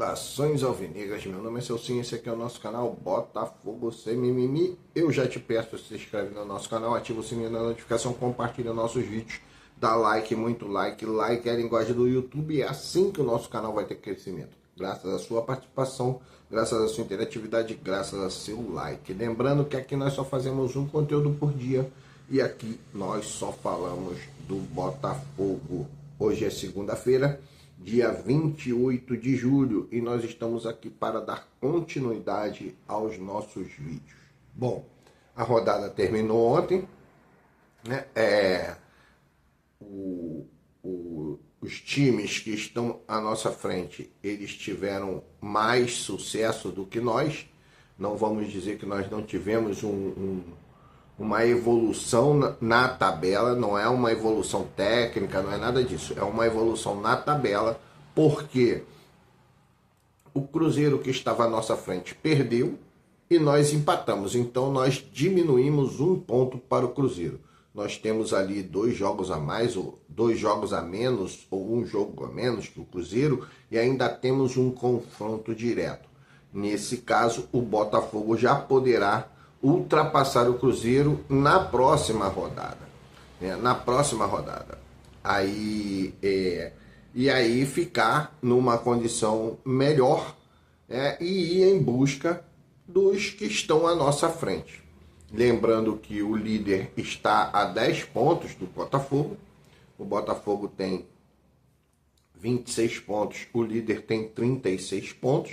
Saudações alvinegras, meu nome é Celcinho, esse aqui é o nosso canal Botafogo Sem Mimimi. Eu já te peço para se inscrever no nosso canal, ativa o sininho da notificação, compartilha nossos vídeos, dá like, muito like, like é a linguagem do YouTube, é assim que o nosso canal vai ter crescimento. Graças à sua participação, graças à sua interatividade, graças ao seu like. Lembrando que aqui nós só fazemos um conteúdo por dia e aqui nós só falamos do Botafogo. Hoje é segunda-feira, dia 28 de julho, e nós estamos aqui para dar continuidade aos nossos vídeos. Bom, a rodada terminou ontem, né? Os times que estão à nossa frente, eles tiveram mais sucesso do que nós. Não vamos dizer que nós não tivemos uma evolução na tabela, não é uma evolução técnica, não é nada disso, é uma evolução na tabela, porque o Cruzeiro que estava à nossa frente perdeu e nós empatamos, então nós diminuímos um ponto para o Cruzeiro. Nós temos ali 2 jogos a mais, ou 2 jogos a menos, ou 1 jogo a menos que o Cruzeiro, e ainda temos um confronto direto. Nesse caso, o Botafogo já poderá ultrapassar o Cruzeiro na próxima rodada, né? Na próxima rodada. E aí ficar numa condição melhor, e ir em busca dos que estão à nossa frente. Lembrando que o líder está a 10 pontos do Botafogo. O Botafogo tem 26 pontos, o líder tem 36 pontos.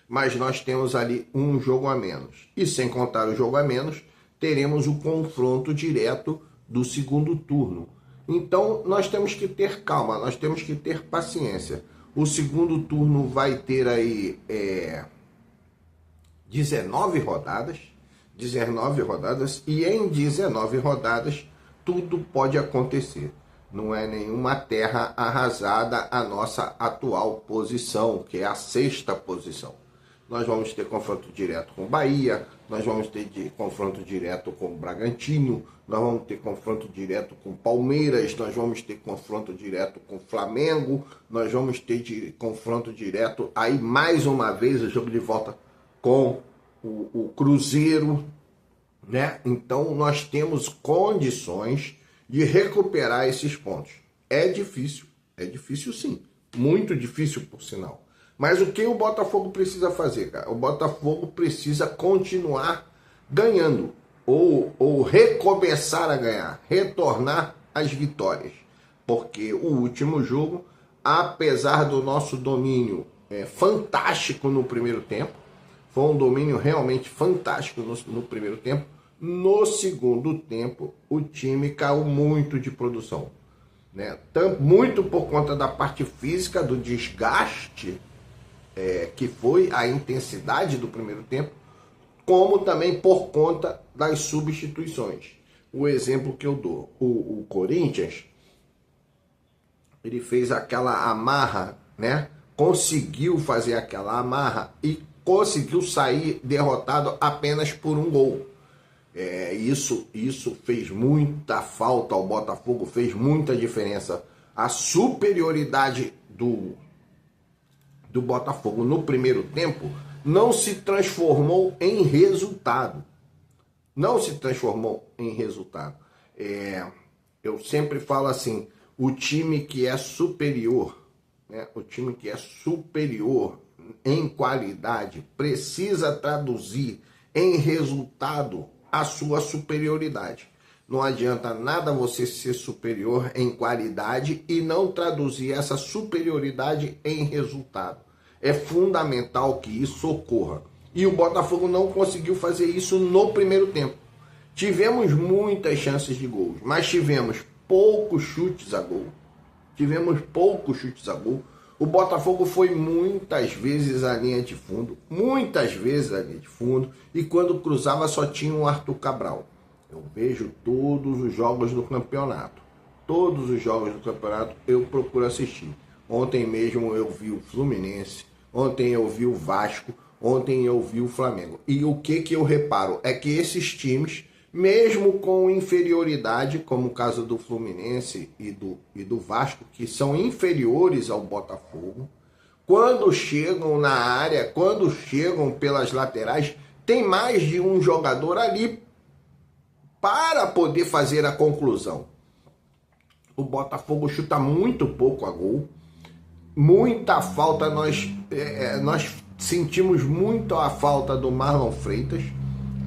Mas nós temos ali um jogo a menos. E sem contar o jogo a menos, teremos o confronto direto do segundo turno. Então nós temos que ter calma, nós temos que ter paciência. O segundo turno vai ter aí 19 rodadas, e em 19 rodadas tudo pode acontecer. Não é nenhuma terra arrasada a nossa atual posição, que é a 6ª posição. Nós vamos ter confronto direto com o Bahia, nós vamos ter confronto direto com o Bragantino, nós vamos ter confronto direto com o Palmeiras, nós vamos ter confronto direto com o Flamengo, nós vamos ter confronto direto, aí mais uma vez o jogo de volta com o Cruzeiro, né? Então nós temos condições de recuperar esses pontos. É difícil sim, muito difícil por sinal. Mas o que o Botafogo precisa fazer, cara? O Botafogo precisa continuar ganhando, ou recomeçar a ganhar, retornar às vitórias. Porque o último jogo, apesar do nosso domínio fantástico no primeiro tempo, foi um domínio realmente fantástico no primeiro tempo, no segundo tempo o time caiu muito de produção, né? Muito por conta da parte física, do desgaste, que foi a intensidade do primeiro tempo, como também por conta das substituições. O exemplo que eu dou, o Corinthians, ele fez aquela amarra, né? Conseguiu fazer aquela amarra e conseguiu sair derrotado apenas por um gol. Isso fez muita falta ao Botafogo, fez muita diferença. A superioridade do Botafogo no primeiro tempo não se transformou em resultado. Eu sempre falo assim, o time que é superior, né? O time que é superior em qualidade precisa traduzir em resultado a sua superioridade. Não adianta nada você ser superior em qualidade e não traduzir essa superioridade em resultado. É fundamental que isso ocorra. E o Botafogo não conseguiu fazer isso no primeiro tempo. Tivemos muitas chances de gols, mas tivemos poucos chutes a gol. O Botafogo foi muitas vezes à linha de fundo, e quando cruzava só tinha um Arthur Cabral. Eu vejo todos os jogos do campeonato. Eu procuro assistir. Ontem mesmo eu vi o Fluminense, ontem eu vi o Vasco, ontem eu vi o Flamengo. E o que eu reparo é que esses times, mesmo com inferioridade, como o caso do Fluminense e do Vasco, que são inferiores ao Botafogo, quando chegam na área, quando chegam pelas laterais, tem mais de um jogador ali para poder fazer a conclusão. O Botafogo chuta muito pouco a gol, muita falta, nós sentimos muito a falta do Marlon Freitas,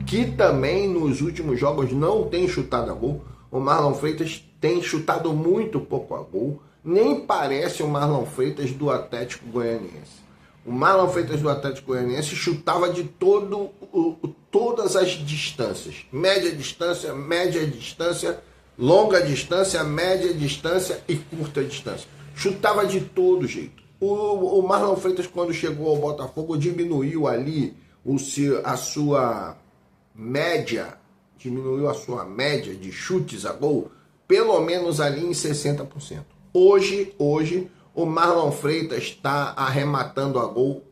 que também nos últimos jogos não tem chutado a gol. O Marlon Freitas tem chutado muito pouco a gol, nem parece o Marlon Freitas do Atlético Goianiense. O Marlon Freitas do Atlético Goianiense chutava de todas as distâncias, média distância, longa distância, média distância e curta distância. Chutava de todo jeito. O Marlon Freitas, quando chegou ao Botafogo, diminuiu ali a sua média de chutes a gol, pelo menos ali em 60%. Hoje o Marlon Freitas está arrematando a gol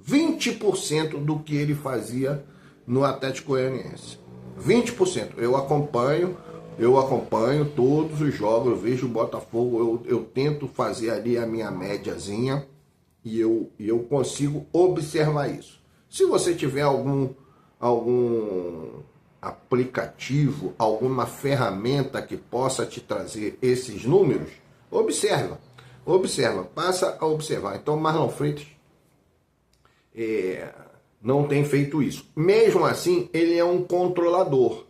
20% do que ele fazia no Atlético Goianiense. 20%. Eu acompanho todos os jogos, eu vejo o Botafogo, eu tento fazer ali a minha médiazinha e eu consigo observar isso. Se você tiver algum aplicativo, alguma ferramenta que possa te trazer esses números, observa, passa a observar. Então Marlon Freitas não tem feito isso. Mesmo assim, ele é um controlador.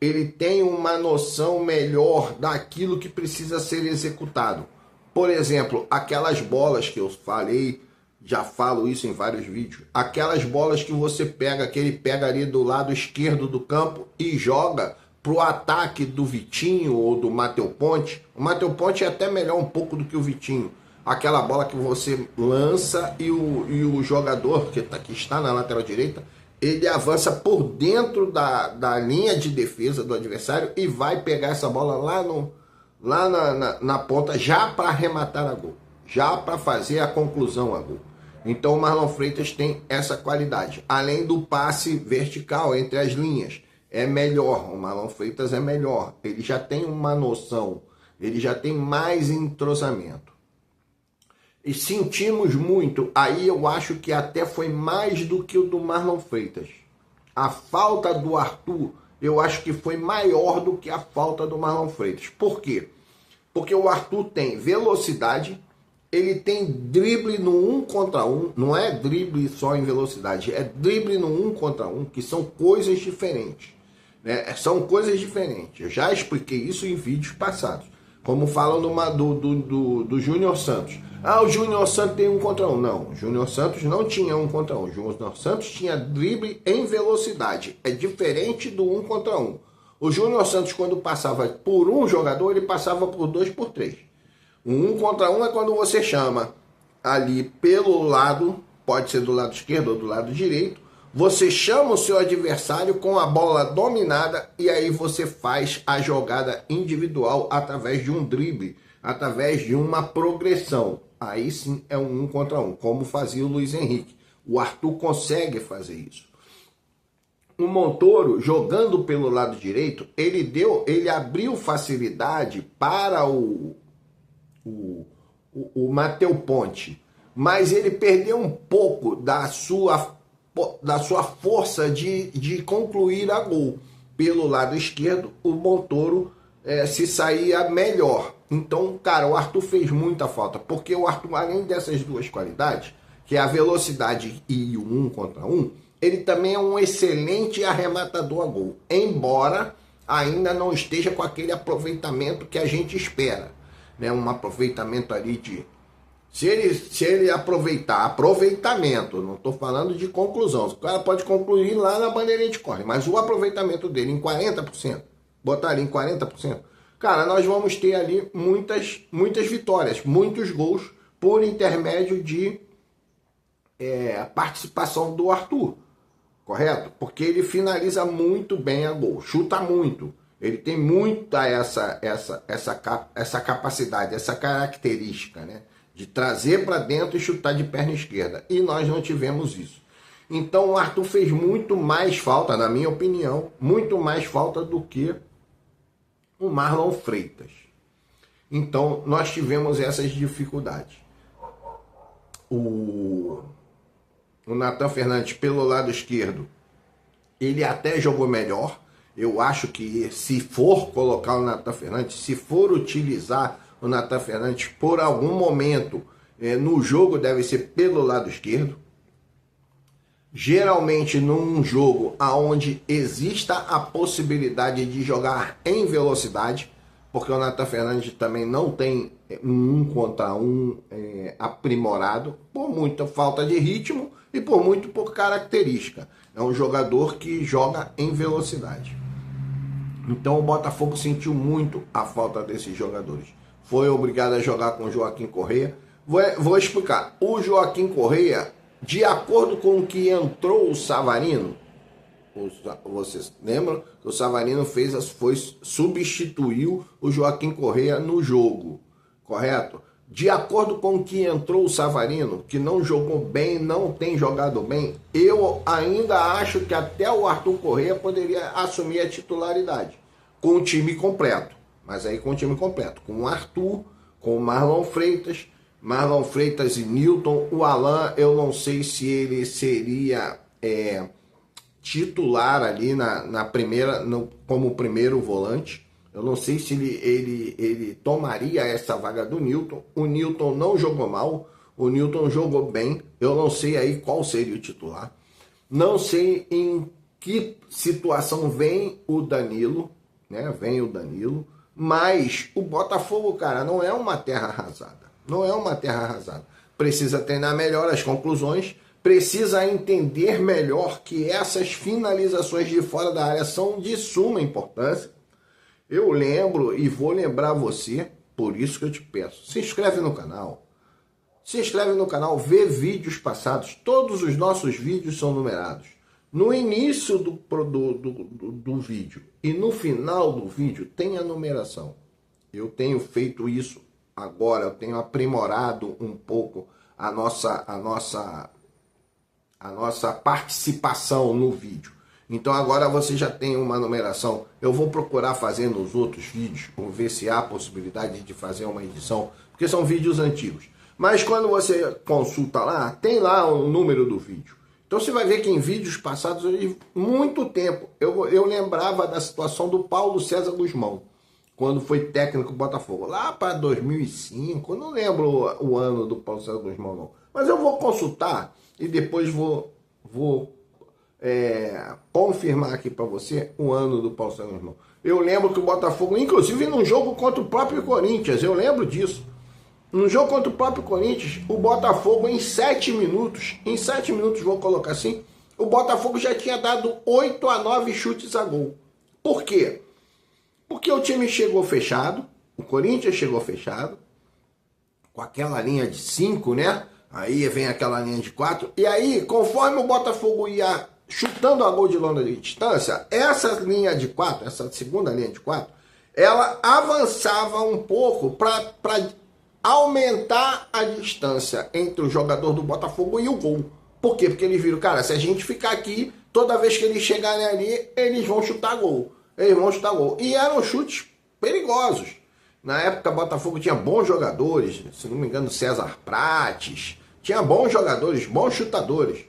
Ele tem uma noção melhor daquilo que precisa ser executado. Por exemplo, aquelas bolas que eu falei, já falo isso em vários vídeos, aquelas bolas que você pega, que ele pega ali do lado esquerdo do campo e joga para o ataque do Vitinho ou do Matheus Ponte. O Matheus Ponte é até melhor um pouco do que o Vitinho. Aquela bola que você lança e o jogador que está na lateral direita, ele avança por dentro da linha de defesa do adversário e vai pegar essa bola lá na ponta, já para arrematar a gol, já para fazer a conclusão a gol. Então o Marlon Freitas tem essa qualidade, além do passe vertical entre as linhas, é melhor, o Marlon Freitas é melhor, ele já tem uma noção, ele já tem mais entrosamento. E sentimos muito, aí eu acho que até foi mais do que o do Marlon Freitas. A falta do Arthur, eu acho que foi maior do que a falta do Marlon Freitas. Por quê? Porque o Arthur tem velocidade, ele tem drible no 1 contra 1, não é drible só em velocidade, é drible no 1 contra 1, que são coisas diferentes. Né? São coisas diferentes, eu já expliquei isso em vídeos passados. Como falam do Júnior Santos. Ah, o Júnior Santos tem 1 contra 1. Não, o Júnior Santos não tinha 1 contra 1. O Júnior Santos tinha drible em velocidade. É diferente do 1 contra 1. O Júnior Santos, quando passava por um jogador, ele passava por 2, por 3. O 1 contra 1 é quando você chama ali pelo lado, pode ser do lado esquerdo ou do lado direito, você chama o seu adversário com a bola dominada e aí você faz a jogada individual através de um drible, através de uma progressão. Aí sim é um 1 contra 1, como fazia o Luiz Henrique. O Arthur consegue fazer isso. O Montoro, jogando pelo lado direito, ele abriu facilidade para o Matheus Ponte, mas ele perdeu um pouco da sua força de concluir a gol. Pelo lado esquerdo, o Montoro se saía melhor. Então, cara, o Arthur fez muita falta, porque o Arthur, além dessas duas qualidades, que é a velocidade e o 1 contra 1, ele também é um excelente arrematador a gol, embora ainda não esteja com aquele aproveitamento que a gente espera, né? Um aproveitamento ali de... Se ele aproveitar, aproveitamento, não estou falando de conclusão, o cara pode concluir lá na bandeirinha de corner, mas o aproveitamento dele em 40%, botar ali em 40%, cara, nós vamos ter ali muitas vitórias, muitos gols por intermédio de participação do Arthur, correto? Porque ele finaliza muito bem a gol, chuta muito, ele tem muita essa capacidade, essa característica, né? De trazer para dentro e chutar de perna esquerda. E nós não tivemos isso. Então o Arthur fez muito mais falta, na minha opinião, muito mais falta do que o Marlon Freitas. Então nós tivemos essas dificuldades. o Nathan Fernandes pelo lado esquerdo, ele até jogou melhor. Eu acho que se for colocar o Nathan Fernandes, se for utilizar o Nathan Fernandes por algum momento no jogo, deve ser pelo lado esquerdo. Geralmente num jogo onde exista a possibilidade de jogar em velocidade, porque o Nathan Fernandes também não tem um contra um aprimorado, por muita falta de ritmo e por característica. É um jogador que joga em velocidade. Então o Botafogo sentiu muito a falta desses jogadores. Foi obrigado a jogar com o Joaquim Correa. Vou explicar. O Joaquim Correa, de acordo com o que entrou o Savarino, vocês lembram que o Savarino substituiu o Joaquim Correa no jogo, correto? De acordo com o que entrou o Savarino, que não jogou bem, não tem jogado bem, eu ainda acho que até o Arthur Correa poderia assumir a titularidade, com o time completo. Mas aí com o time completo, com o Arthur, com o Marlon Freitas e Nilton. O Alan, eu não sei se ele seria titular ali na primeira, como primeiro volante. Eu não sei se ele tomaria essa vaga do Nilton. O Nilton não jogou mal, o Nilton jogou bem. Eu não sei aí qual seria o titular. Não sei em que situação vem o Danilo, né? Vem o Danilo. Mas o Botafogo, cara, não é uma terra arrasada. Não é uma terra arrasada. Precisa treinar melhor as conclusões. Precisa entender melhor que essas finalizações de fora da área são de suma importância. Eu lembro e vou lembrar você, por isso que eu te peço, se inscreve no canal. Se inscreve no canal, vê vídeos passados. Todos os nossos vídeos são numerados. No início do vídeo e no final do vídeo tem a numeração. Eu tenho feito isso agora, eu tenho aprimorado um pouco a nossa participação no vídeo. Então agora você já tem uma numeração. Eu vou procurar fazer nos outros vídeos, vou ver se há possibilidade de fazer uma edição, porque são vídeos antigos. Mas quando você consulta lá, tem lá o número do vídeo. Então você vai ver que em vídeos passados, muito tempo, eu lembrava da situação do Paulo César Guzmão, quando foi técnico do Botafogo, lá para 2005, eu não lembro o ano do Paulo César Guzmão não. Mas eu vou consultar e depois vou confirmar aqui para você o ano do Paulo César Guzmão. Eu lembro que o Botafogo, inclusive num jogo contra o próprio Corinthians, eu lembro disso. No jogo contra o próprio Corinthians, o Botafogo em 7 minutos, vou colocar assim, o Botafogo já tinha dado 8 a 9 chutes a gol. Por quê? Porque o time chegou fechado, o Corinthians chegou fechado, com aquela linha de 5, né? Aí vem aquela linha de 4, e aí, conforme o Botafogo ia chutando a gol de longa distância, essa linha de 4, essa segunda linha de 4, ela avançava um pouco para aumentar a distância entre o jogador do Botafogo e o gol. Por quê? Porque eles viram, cara, se a gente ficar aqui, toda vez que eles chegarem ali, eles vão chutar gol. E eram chutes perigosos. Na época, o Botafogo tinha bons jogadores, se não me engano, César Prates. Tinha bons jogadores, bons chutadores.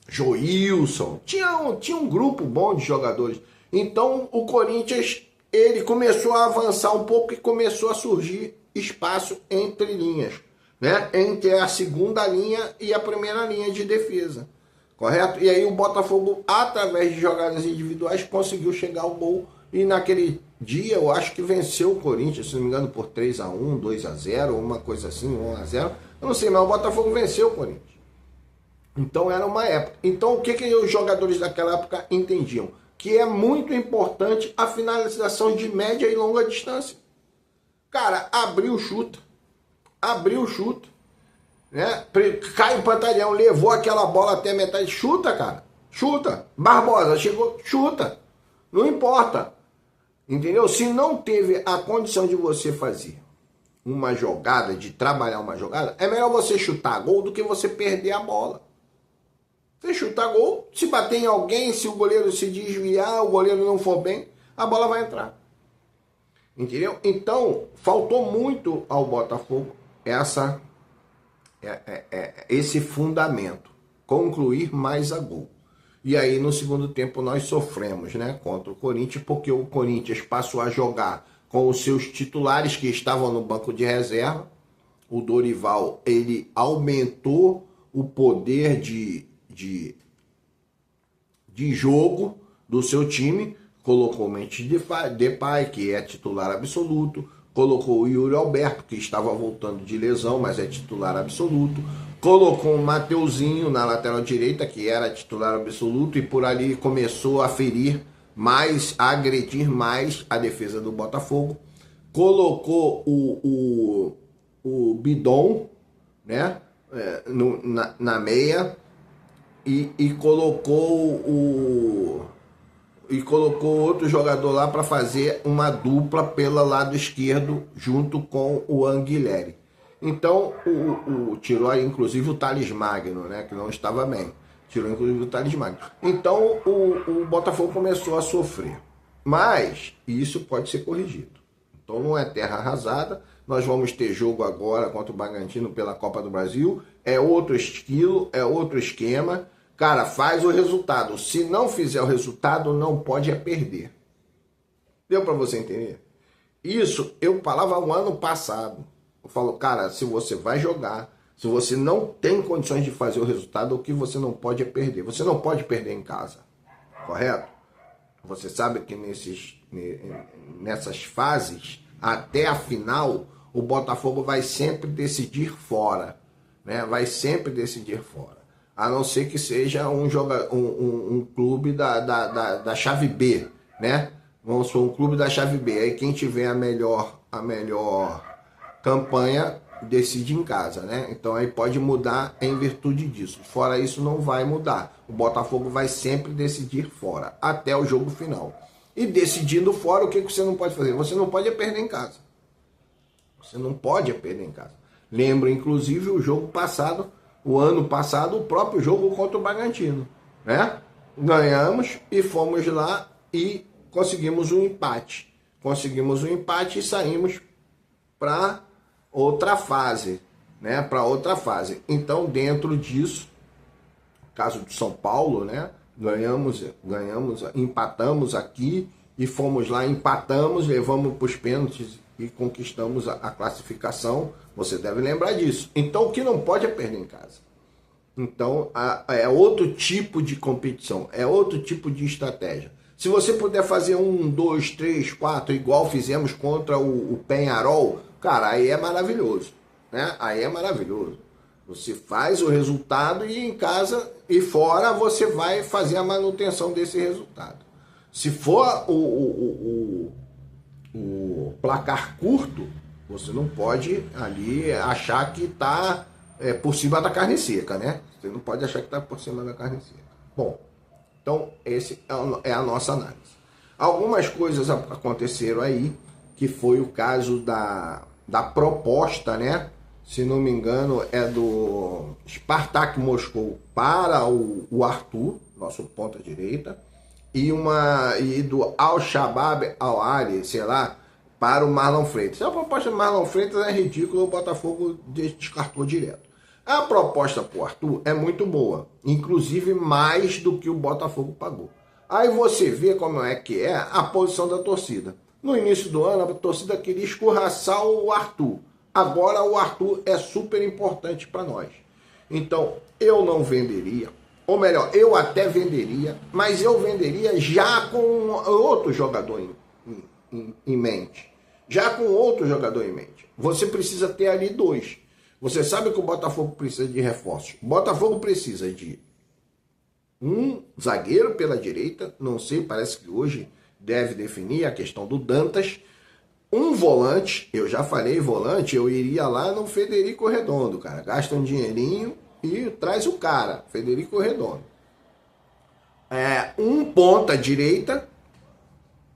Joilson. Tinha um grupo bom de jogadores. Então, o Corinthians, ele começou a avançar um pouco e começou a surgir espaço entre linhas, né? Entre a segunda linha e a primeira linha de defesa, correto? E aí o Botafogo, através de jogadas individuais, conseguiu chegar ao gol, e naquele dia eu acho que venceu o Corinthians, se não me engano, por 3 a 1, 2 a 0, uma coisa assim, 1 a 0, eu não sei, mas o Botafogo venceu o Corinthians. Então era uma época. Então o que os jogadores daquela época entendiam? Que é muito importante a finalização de média e longa distância. Cara, abriu, chuta, né? Caio Pantaleão levou aquela bola até a metade, chuta, cara, chuta. Barbosa chegou, chuta, não importa, entendeu? Se não teve a condição de você fazer uma jogada, de trabalhar uma jogada, é melhor você chutar gol do que você perder a bola. Você chutar gol, se bater em alguém, se o goleiro se desviar, o goleiro não for bem, a bola vai entrar. Entendeu? Então, faltou muito ao Botafogo esse fundamento, concluir mais a gol. E aí no segundo tempo nós sofremos, né, contra o Corinthians, porque o Corinthians passou a jogar com os seus titulares que estavam no banco de reserva. O Dorival, ele aumentou o poder de jogo do seu time, colocou o Memphis Depay, que é titular absoluto, colocou o Yuri Alberto, que estava voltando de lesão, mas é titular absoluto, colocou o Mateuzinho na lateral direita, que era titular absoluto, e por ali começou a ferir mais, a agredir mais a defesa do Botafogo, colocou o Bidon, né, na meia, e colocou outro jogador lá para fazer uma dupla pelo lado esquerdo junto com o Anguilleri. Então tirou aí inclusive o Thales Magno, né, que não estava bem. Tirou inclusive o Thales Magno. Então o Botafogo começou a sofrer. Mas isso pode ser corrigido. Então não é terra arrasada. Nós vamos ter jogo agora contra o Bragantino pela Copa do Brasil. É outro estilo, é outro esquema. Cara, faz o resultado. Se não fizer o resultado, não pode perder. Deu para você entender? Isso eu falava o ano passado. Eu falo, cara, se você vai jogar, se você não tem condições de fazer o resultado, o que você não pode é perder. Você não pode perder em casa, correto? Você sabe que nessas fases, até a final, o Botafogo vai sempre decidir fora, né? Vai sempre decidir fora. A não ser que seja um clube da chave B, né? Vamos supor, um clube da chave B. Aí quem tiver a melhor campanha decide em casa, né? Então aí pode mudar em virtude disso. Fora isso não vai mudar. O Botafogo vai sempre decidir fora, até o jogo final. E decidindo fora, o que você não pode fazer? Você não pode perder em casa. Você não pode perder em casa. Lembro, inclusive, o jogo passado, o ano passado, o próprio jogo contra o Bragantino, né? Ganhamos e fomos lá e conseguimos um empate. Conseguimos um empate e saímos para outra fase, né? Para outra fase. Então, dentro disso, caso de São Paulo, né? Ganhamos, empatamos aqui e fomos lá, empatamos, levamos para os pênaltis e conquistamos a classificação. Você deve lembrar disso. Então, o que não pode é perder em casa. Então, é outro tipo de competição, é outro tipo de estratégia. Se você puder fazer 1, 2, 3, 4, igual fizemos contra o Peñarol, cara, aí é maravilhoso, né? Aí é maravilhoso. Você faz o resultado e em casa e fora você vai fazer a manutenção desse resultado. Se for o placar curto, você não pode ali achar que está por cima da carne seca, né? Você não pode achar que está por cima da carne seca. Bom, então esse é a nossa análise. Algumas coisas aconteceram aí, que foi o caso da proposta, né? Se não me engano, é do Spartak Moscou para o Arthur, nosso ponta-direita, e do Al-Shabaab Al-Ali, sei lá, para o Marlon Freitas. A proposta do Marlon Freitas é ridícula, o Botafogo descartou direto. A proposta para o Arthur é muito boa, inclusive mais do que o Botafogo pagou. Aí você vê como é que é a posição da torcida. No início do ano, a torcida queria escorraçar o Arthur. Agora o Arthur é super importante para nós. Então, eu não venderia, ou melhor, eu até venderia, mas eu venderia já com outro jogador em mente. Já com outro jogador em mente. Você precisa ter ali 2. Você sabe que o Botafogo precisa de reforços. O Botafogo precisa de um zagueiro pela direita, não sei, parece que hoje deve definir a questão do Dantas. Um volante, eu já falei volante, eu iria lá no Federico Redondo, cara. Gasta um dinheirinho e traz o cara, Federico Redondo. Um ponta direita,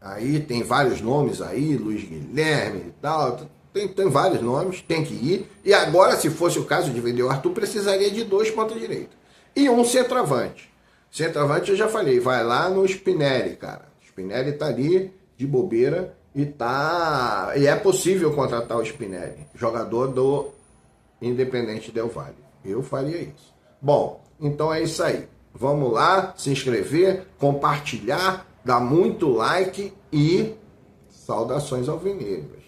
aí tem vários nomes aí, Luiz Guilherme e tal, tem vários nomes, tem que ir. E agora, se fosse o caso de vender o Arthur, precisaria de 2 ponta direita. E um centroavante. Centroavante eu já falei, vai lá no Spinelli, cara. O Spinelli tá ali de bobeira. E é possível contratar o Spinelli, jogador Independente Del Valle. Eu faria isso. Bom, então é isso aí. Vamos lá, se inscrever, compartilhar, dar muito like e saudações alvinegras.